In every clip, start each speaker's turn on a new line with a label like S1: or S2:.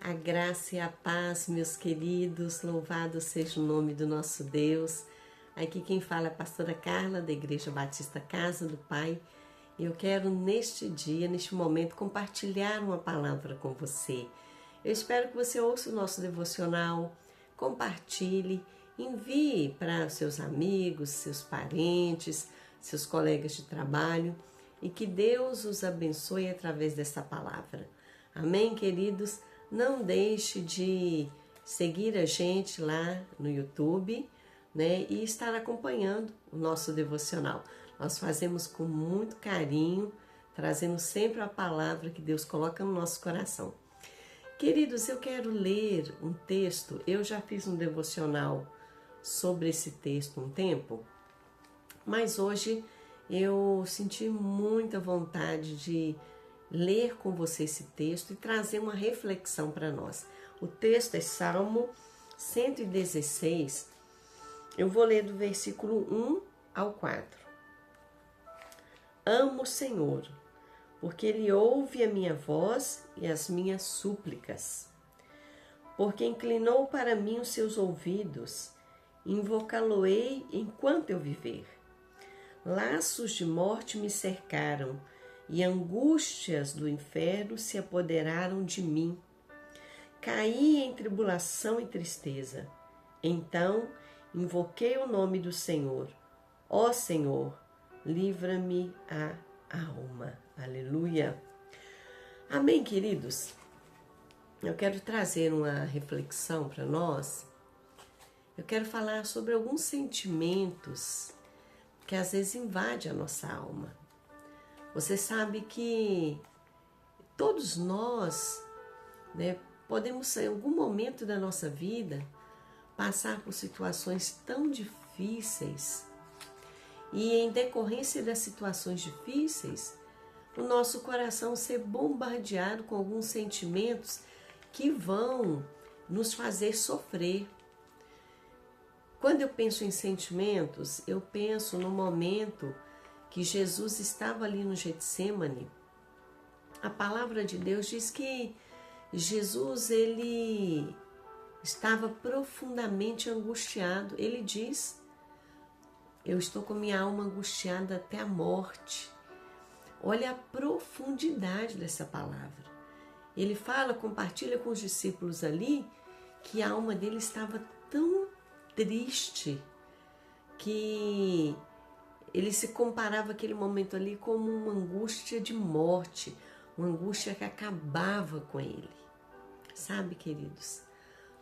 S1: A graça e a paz, meus queridos, louvado seja o nome do nosso Deus. Aqui quem fala é a pastora Carla, da Igreja Batista Casa do Pai. E eu quero neste dia, neste momento, compartilhar uma palavra com você. Eu espero que você ouça o nosso devocional, compartilhe, envie para seus amigos, seus parentes, seus colegas de trabalho e que Deus os abençoe através dessa palavra. Amém, queridos? Não deixe de seguir a gente lá no YouTube, né? E estar acompanhando o nosso devocional. Nós fazemos com muito carinho, trazendo sempre a palavra que Deus coloca no nosso coração. Queridos, eu quero ler um texto. Eu já fiz um devocional sobre esse texto um tempo, mas hoje eu senti muita vontade de ler com você esse texto e trazer uma reflexão para nós. O texto é Salmo 116. Eu vou ler do versículo 1 ao 4. Amo o Senhor, porque Ele ouve a minha voz e as minhas súplicas. Porque inclinou para mim os seus ouvidos, invocá-lo-ei enquanto eu viver. Laços de morte me cercaram, e angústias do inferno se apoderaram de mim. Caí em tribulação e tristeza. Então invoquei o nome do Senhor. Ó Senhor, livra-me a alma. Aleluia. Amém, queridos? Eu quero trazer uma reflexão para nós. Eu quero falar sobre alguns sentimentos que às vezes invadem a nossa alma. Você sabe que todos nós, né, podemos em algum momento da nossa vida passar por situações tão difíceis e em decorrência das situações difíceis, o nosso coração ser bombardeado com alguns sentimentos que vão nos fazer sofrer. Quando eu penso em sentimentos, eu penso no momento que Jesus estava ali no Getsêmani. A palavra de Deus diz que Jesus, ele estava profundamente angustiado. Ele diz, eu estou com minha alma angustiada até a morte. Olha a profundidade dessa palavra. Ele fala, compartilha com os discípulos ali, que a alma dele estava tão triste que ele se comparava aquele momento ali como uma angústia de morte, uma angústia que acabava com ele. Sabe, queridos,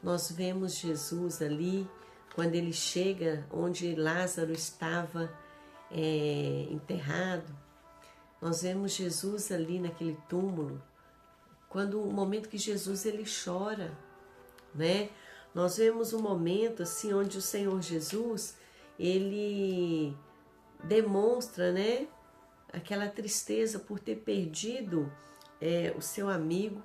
S1: nós vemos Jesus ali, quando ele chega onde Lázaro estava enterrado, nós vemos Jesus ali naquele túmulo, quando o momento que Jesus ele chora, né? Nós vemos um momento assim onde o Senhor Jesus, ele demonstra, né, aquela tristeza por ter perdido o seu amigo.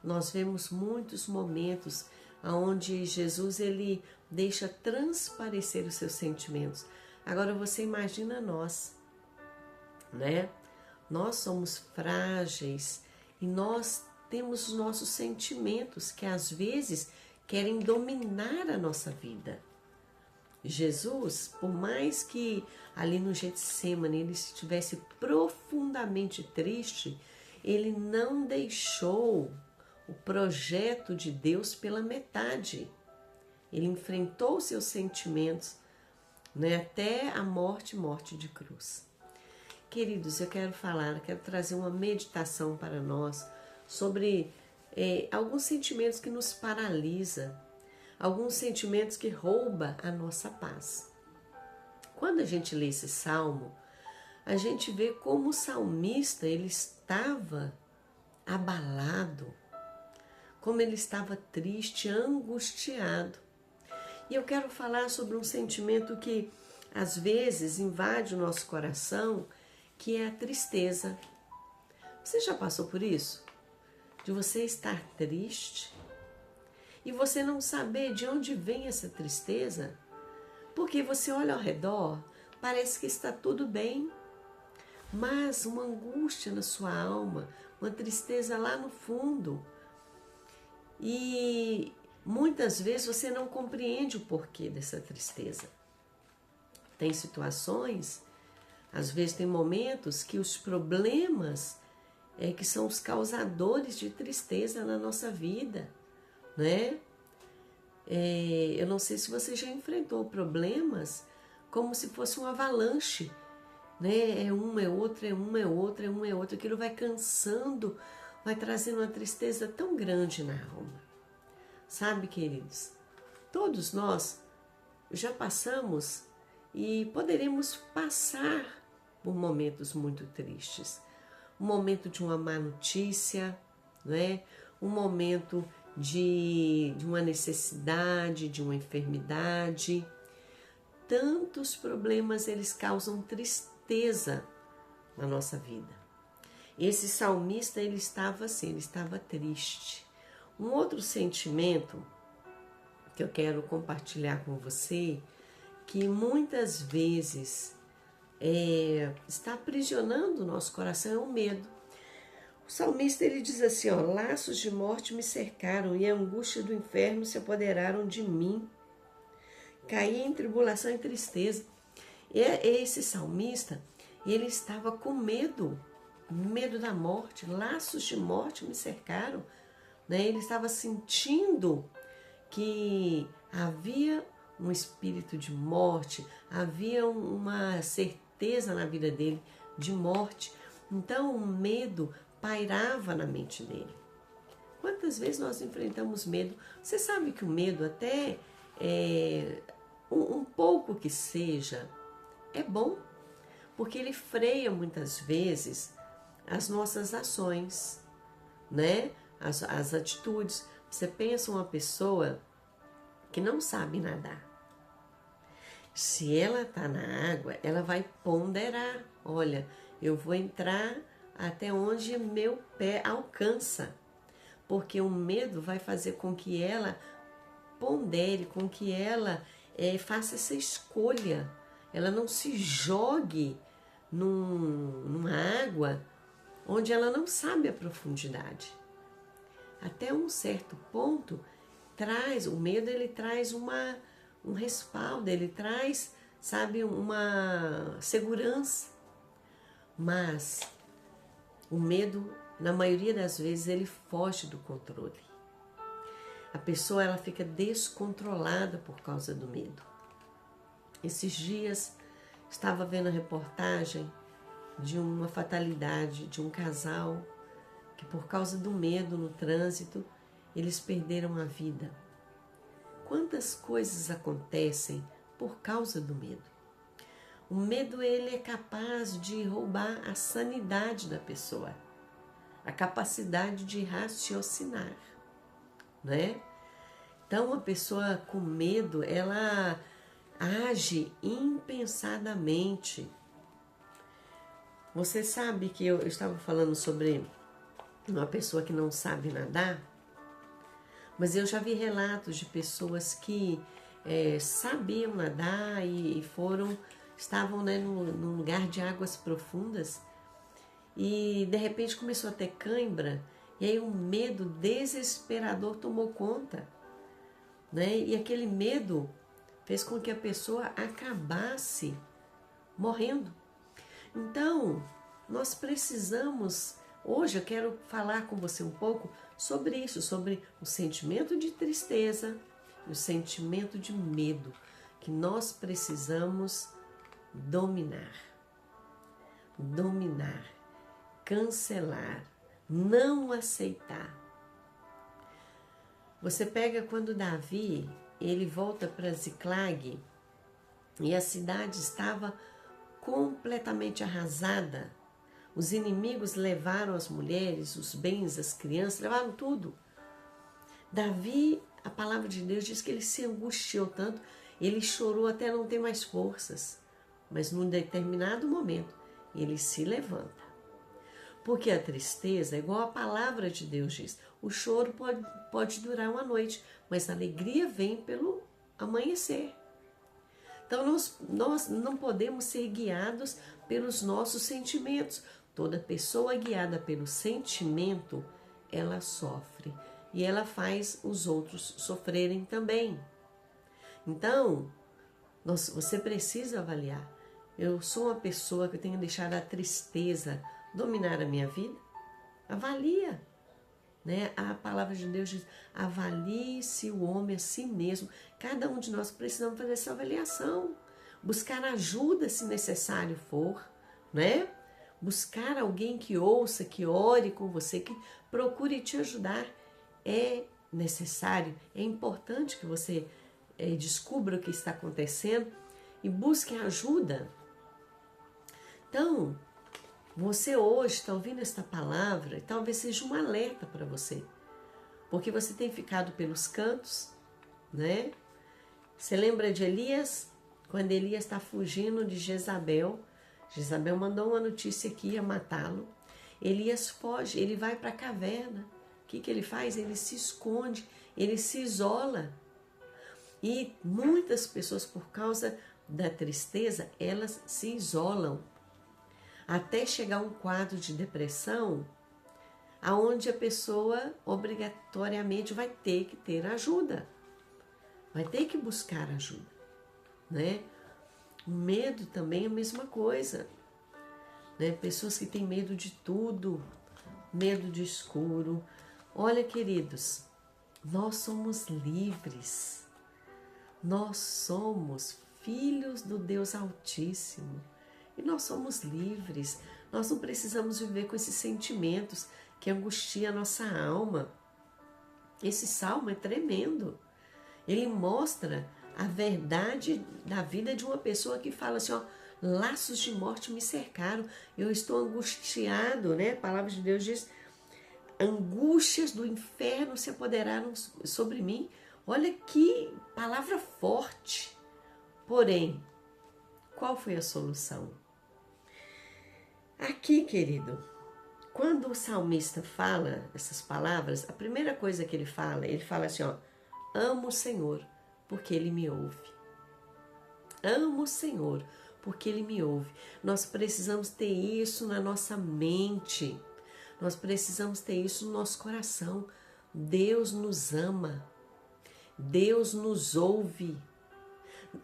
S1: Nós vemos muitos momentos onde Jesus ele deixa transparecer os seus sentimentos. Agora você imagina nós, né? Nós somos frágeis e nós temos os nossos sentimentos que às vezes querem dominar a nossa vida. Jesus, por mais que ali no Getsêmani ele estivesse profundamente triste, ele não deixou o projeto de Deus pela metade. Ele enfrentou seus sentimentos, né, até a morte de cruz. Queridos, eu quero trazer uma meditação para nós sobre alguns sentimentos que nos paralisam, alguns sentimentos que roubam a nossa paz. Quando a gente lê esse salmo, a gente vê como o salmista ele estava abalado, como ele estava triste, angustiado. E eu quero falar sobre um sentimento que às vezes invade o nosso coração, que é a tristeza. Você já passou por isso? De você estar triste e você não saber de onde vem essa tristeza? Porque você olha ao redor, parece que está tudo bem, mas uma angústia na sua alma, uma tristeza lá no fundo. E muitas vezes você não compreende o porquê dessa tristeza. Tem situações, às vezes tem momentos que os problemas que são os causadores de tristeza na nossa vida, né? Eu não sei se você já enfrentou problemas como se fosse um avalanche, né? É um, é outro, é um, é outro, é um, é outro. Aquilo vai cansando, vai trazendo uma tristeza tão grande na alma. Sabe, queridos? Todos nós já passamos e poderemos passar por momentos muito tristes. Um momento de uma má notícia, né? Um momento de uma necessidade, de uma enfermidade. Tantos problemas, eles causam tristeza na nossa vida. Esse salmista, ele estava assim, ele estava triste. Um outro sentimento que eu quero compartilhar com você, que muitas vezes está aprisionando o nosso coração, é o medo. O salmista, ele diz assim, ó, laços de morte me cercaram e a angústia do inferno se apoderaram de mim. Caí em tribulação e tristeza. Esse salmista, ele estava com medo da morte, laços de morte me cercaram, né? Ele estava sentindo que havia um espírito de morte, havia uma certeza na vida dele de morte. Então o medo pairava na mente dele. Quantas vezes nós enfrentamos medo? Você sabe que o medo, até um pouco que seja, é bom, porque ele freia muitas vezes as nossas ações, né? As atitudes. Você pensa uma pessoa que não sabe nadar. Se ela está na água, ela vai ponderar. Olha, eu vou entrar até onde meu pé alcança. Porque o medo vai fazer com que ela pondere, com que ela faça essa escolha. Ela não se jogue numa água onde ela não sabe a profundidade. Até um certo ponto, o medo, ele traz um respaldo, ele traz, sabe, uma segurança. Mas o medo, na maioria das vezes, ele foge do controle. A pessoa, ela fica descontrolada por causa do medo. Esses dias, estava vendo a reportagem de uma fatalidade de um casal que, por causa do medo no trânsito, eles perderam a vida. Quantas coisas acontecem por causa do medo? O medo, ele é capaz de roubar a sanidade da pessoa, a capacidade de raciocinar, né? Então, a pessoa com medo, ela age impensadamente. Você sabe que eu estava falando sobre uma pessoa que não sabe nadar, mas eu já vi relatos de pessoas que sabiam nadar e estavam, né, num lugar de águas profundas e de repente começou a ter cãibra e aí um medo desesperador tomou conta, né? E aquele medo fez com que a pessoa acabasse morrendo. Então, nós precisamos, hoje eu quero falar com você um pouco sobre isso, sobre o sentimento de tristeza e o sentimento de medo que nós precisamos dominar, cancelar, não aceitar. Você pega quando Davi, ele volta para Ziclag e a cidade estava completamente arrasada. Os inimigos levaram as mulheres, os bens, as crianças, levaram tudo. Davi, a palavra de Deus diz que ele se angustiou tanto, ele chorou até não ter mais forças. Mas num determinado momento, ele se levanta. Porque a tristeza, igual a palavra de Deus diz, o choro pode durar uma noite, mas a alegria vem pelo amanhecer. Então nós não podemos ser guiados pelos nossos sentimentos. Toda pessoa guiada pelo sentimento, ela sofre, e ela faz os outros sofrerem também. Então, você precisa avaliar. Eu sou uma pessoa que eu tenho deixado a tristeza dominar a minha vida? Avalia. Né? A palavra de Deus diz, avalie-se o homem a si mesmo. Cada um de nós precisamos fazer essa avaliação. Buscar ajuda se necessário for, né? Buscar alguém que ouça, que ore com você, que procure te ajudar. É necessário, é importante que você descubra o que está acontecendo e busque ajuda. Então, você hoje está ouvindo esta palavra e talvez seja um alerta para você, porque você tem ficado pelos cantos, né? Você lembra de Elias? Quando Elias está fugindo de Jezabel, Jezabel mandou uma notícia que ia matá-lo. Elias foge, ele vai para a caverna. O que ele faz? Ele se esconde, ele se isola. E muitas pessoas, por causa da tristeza, elas se isolam. Até chegar a um quadro de depressão, aonde a pessoa obrigatoriamente vai ter que ter ajuda. Vai ter que buscar ajuda, né? O medo também é a mesma coisa, né? Pessoas que têm medo de tudo, medo de escuro. Olha, queridos, nós somos livres. Nós somos filhos do Deus Altíssimo. E nós somos livres. Nós não precisamos viver com esses sentimentos que angustiam a nossa alma. Esse salmo é tremendo. Ele mostra a verdade da vida de uma pessoa que fala assim, ó, laços de morte me cercaram, eu estou angustiado, né? A palavra de Deus diz, angústias do inferno se apoderaram sobre mim. Olha que palavra forte. Porém, qual foi a solução? Aqui, querido, quando o salmista fala essas palavras, a primeira coisa que ele fala assim, ó, amo o Senhor, porque Ele me ouve. Amo o Senhor, porque Ele me ouve. Nós precisamos ter isso na nossa mente. Nós precisamos ter isso no nosso coração. Deus nos ama. Deus nos ouve.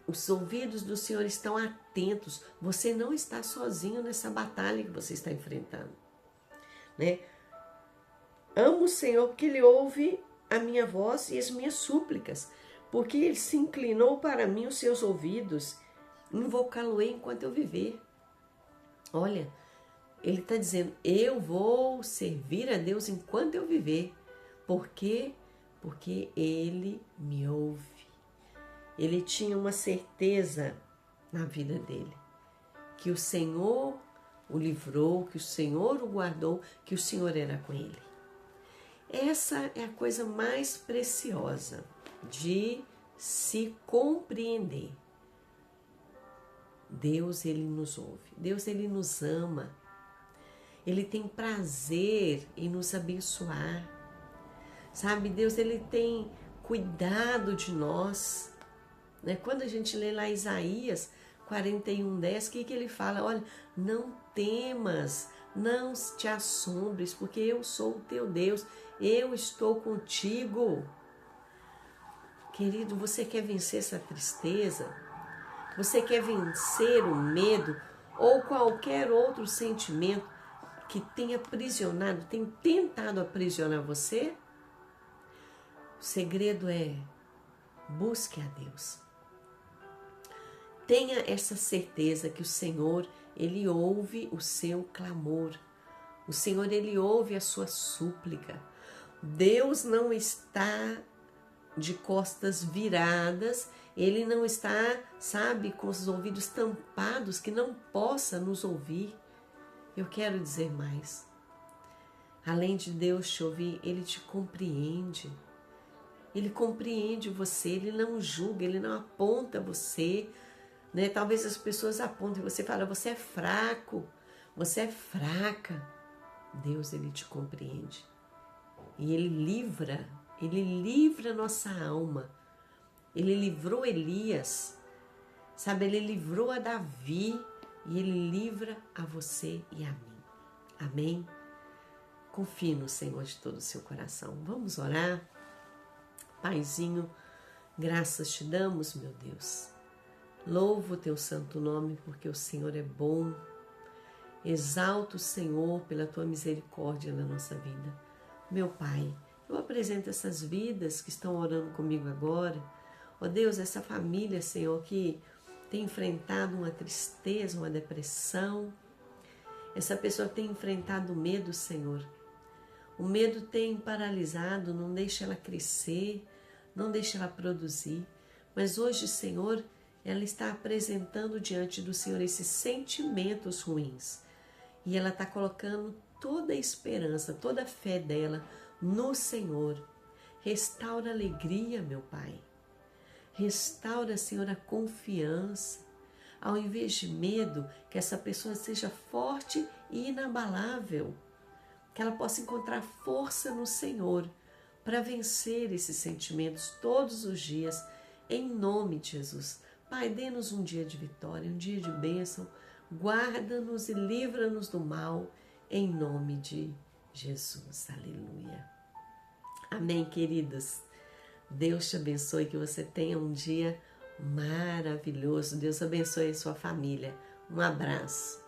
S1: Os ouvidos do Senhor estão atentos. Você não está sozinho nessa batalha que você está enfrentando, né? Amo o Senhor porque Ele ouve a minha voz e as minhas súplicas, porque Ele se inclinou para mim os seus ouvidos, invocá-lo-ei enquanto eu viver. Olha, Ele está dizendo, eu vou servir a Deus enquanto eu viver. Por quê? Porque Ele me ouve. Ele tinha uma certeza na vida dele, que o Senhor o livrou, que o Senhor o guardou, que o Senhor era com ele. Essa é a coisa mais preciosa de se compreender. Deus, Ele nos ouve. Deus, Ele nos ama. Ele tem prazer em nos abençoar. Sabe, Deus, Ele tem cuidado de nós. Né? Quando a gente lê lá Isaías 41:10, o que ele fala? Olha, não temas, não te assombres, porque eu sou o teu Deus, eu estou contigo. Querido, você quer vencer essa tristeza? Você quer vencer o medo ou qualquer outro sentimento que tenha aprisionado, tem tentado aprisionar você? O segredo é busque a Deus. Tenha essa certeza que o Senhor, Ele ouve o seu clamor. O Senhor, Ele ouve a sua súplica. Deus não está de costas viradas, Ele não está, sabe, com os ouvidos tampados, que não possa nos ouvir. Eu quero dizer mais. Além de Deus te ouvir, Ele te compreende. Ele compreende você, Ele não julga, Ele não aponta você. Né? Talvez as pessoas apontem, você fala, você é fraco, você é fraca. Deus, Ele te compreende. E Ele livra a nossa alma. Ele livrou Elias, sabe? Ele livrou a Davi e Ele livra a você e a mim. Amém? Confie no Senhor de todo o seu coração. Vamos orar? Paizinho, graças te damos, meu Deus. Louvo o teu santo nome, porque o Senhor é bom. Exalto o Senhor pela tua misericórdia na nossa vida. Meu Pai, eu apresento essas vidas que estão orando comigo agora. Ó Deus, essa família, Senhor, que tem enfrentado uma tristeza, uma depressão. Essa pessoa tem enfrentado o medo, Senhor. O medo tem paralisado, não deixa ela crescer, não deixa ela produzir. Mas hoje, Senhor, ela está apresentando diante do Senhor esses sentimentos ruins. E ela está colocando toda a esperança, toda a fé dela no Senhor. Restaura a alegria, meu Pai. Restaura, Senhor, a confiança. Ao invés de medo, que essa pessoa seja forte e inabalável. Que ela possa encontrar força no Senhor para vencer esses sentimentos todos os dias, em nome de Jesus. Pai, dê-nos um dia de vitória, um dia de bênção. Guarda-nos e livra-nos do mal, em nome de Jesus. Aleluia. Amém, queridas. Deus te abençoe, que você tenha um dia maravilhoso. Deus abençoe a sua família. Um abraço.